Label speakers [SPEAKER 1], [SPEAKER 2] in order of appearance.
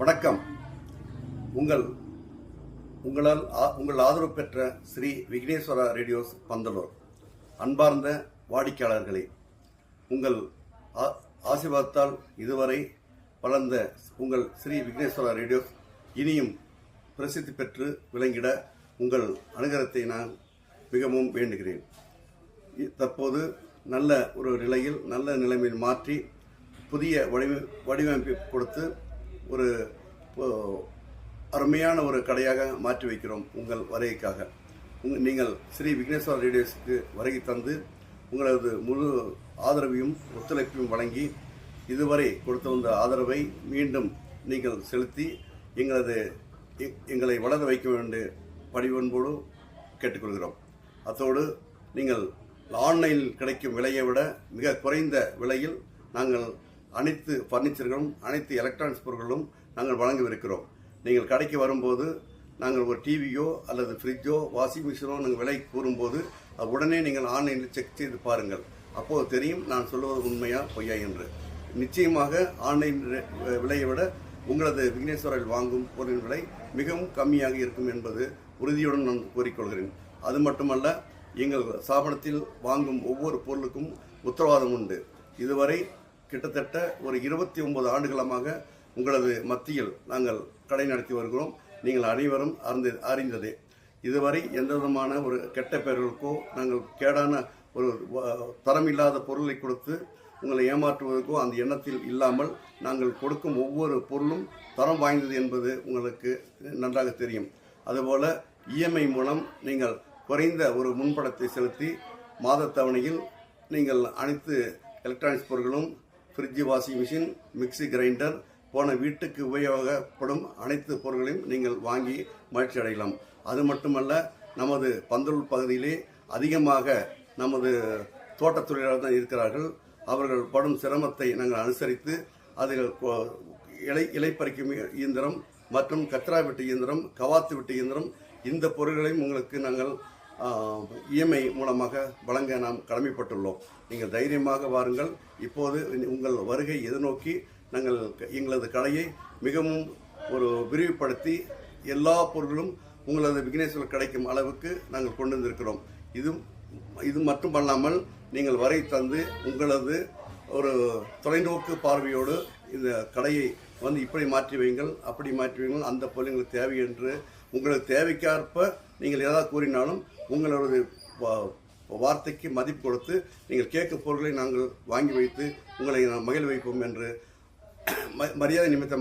[SPEAKER 1] வணக்கம். உங்கள் ஆதரவு பெற்ற ஸ்ரீ விக்னேஸ்வரா ரேடியோஸ் பந்தலூர். அன்பார்ந்த வாடிக்கையாளர்களே, உங்கள் ஆசீர்வாதத்தால் இதுவரை வளர்ந்த உங்கள் ஸ்ரீ விக்னேஸ்வரா ரேடியோஸ் இனியும் பிரசித்தி பெற்று விளங்கிட உங்கள் அனுகிரகத்தை நான் மிகவும் வேண்டுகிறேன். தற்போது நல்ல ஒரு நிலையில் நல்ல நிலைமையில் மாற்றி புதிய வடிவமைப்பு கொடுத்து ஒரு அருமையான ஒரு கடையாக மாற்றி வைக்கிறோம். உங்கள் வருகைக்காக நீங்கள் ஸ்ரீ விக்னேஸ்வரா ரேடியோஸுக்கு வருகை தந்து உங்களது முழு ஆதரவையும் ஒத்துழைப்பையும் வழங்கி இதுவரை கொடுத்து வந்த ஆதரவை மீண்டும் நீங்கள் செலுத்தி எங்களை வளர வைக்க வேண்டிய பணிவன்போடு கேட்டுக்கொள்கிறோம். அத்தோடு நீங்கள் ஆன்லைனில் கிடைக்கும் விலையை விட மிக குறைந்த விலையில் நாங்கள் அனைத்து ஃபர்னிச்சர்களும் அனைத்து எலக்ட்ரானிக்ஸ் பொருட்களும் நாங்கள் வழங்கவிருக்கிறோம். நீங்கள் கடைக்கு வரும்போது நாங்கள் ஒரு டிவியோ அல்லது ஃப்ரிட்ஜோ வாஷிங் மிஷினோ நாங்கள் விலை கூறும்போது அது உடனே நீங்கள் ஆன்லைனில் செக் செய்து பாருங்கள். அப்போது தெரியும் நான் சொல்லுவது உண்மையா பொய்யா என்று. நிச்சயமாக ஆன்லைன் விலையை விட உங்களது விக்னேஸ்வரில் வாங்கும் பொருளின் விலை மிகவும் கம்மியாக இருக்கும் என்பது உறுதியுடன் நான் கூறிக்கொள்கிறேன். அது மட்டுமல்ல, எங்கள் ஸ்தாபனத்தில் வாங்கும் ஒவ்வொரு பொருளுக்கும் உத்தரவாதம் உண்டு. இதுவரை கிட்டத்தட்ட ஒரு 29 ஆண்டுகளமாக உங்களது மத்தியில் நாங்கள் கடை நடத்தி வருகிறோம். நீங்கள் அனைவரும் அறிந்ததே. இதுவரை எந்த விதமான ஒரு கெட்ட பெயர்களுக்கோ நாங்கள் கேடான ஒரு தரமில்லாத பொருளை கொடுத்து உங்களை ஏமாற்றுவதற்கோ அந்த எண்ணத்தில் இல்லாமல் நாங்கள் கொடுக்கும் ஒவ்வொரு பொருளும் தரம் வாய்ந்தது என்பது உங்களுக்கு நன்றாக தெரியும். அதுபோல் இஎம்ஐ மூலம் நீங்கள் குறைந்த ஒரு முன்பணத்தை செலுத்தி மாதத்தவணையில் நீங்கள் அனைத்து எலக்ட்ரானிக்ஸ் பொருட்களும் fridge, washing machine, mixie, grinder போன வீட்டுக்கு உபயோகப்படும் அனைத்து பொருட்களையும் நீங்கள் வாங்கி மகிழ்ச்சி அடையலாம். அது மட்டுமல்ல, நமது பந்தலூர் பகுதியிலே அதிகமாக நமது தோட்டத் தொழிலாளர்கள் தான் இருக்கிறார்கள். அவர்கள் படும் சிரமத்தை நாங்கள் அனுசரித்து அதில் இலை பறிக்கும் இயந்திரம் மற்றும் கத்ரா வெட்டு இயந்திரம், கவாத்து வெட்டு இயந்திரம், இந்த பொருட்களையும் உங்களுக்கு நாங்கள் இஎம்ஐ மூலமாக வழங்க நாம் கடமைப்பட்டுள்ளோம். நீங்கள் தைரியமாக வாருங்கள். இப்போது உங்கள் வருகை எதிர்நோக்கி நாங்கள் எங்களது கடையை மிகவும் ஒரு விரிவுபடுத்தி எல்லா பொருட்களும் உங்களது விக்னேஸ்வரர் கிடைக்கும் அளவுக்கு நாங்கள் கொண்டு வந்திருக்கிறோம். இது மட்டுமல்லாமல் நீங்கள் வரை தந்து உங்களது ஒரு தொலைநோக்கு பார்வையோடு இந்த கடையை வந்து இப்படி மாற்றி வையுங்கள், அப்படி மாற்றி வையுங்கள், அந்த பொருள் எங்களுக்கு தேவை என்று உங்களுக்கு தேவைக்கேற்ப நீங்கள் ஏதாவது கூறினாலும் உங்களது வார்த்தைக்கு மதிப்பு கொடுத்து நீங்கள் கேட்கும் பொருட்களை நாங்கள் வாங்கி வைத்து உங்களை மகிழ வைப்போம் என்று மரியாதை நிமித்தமாக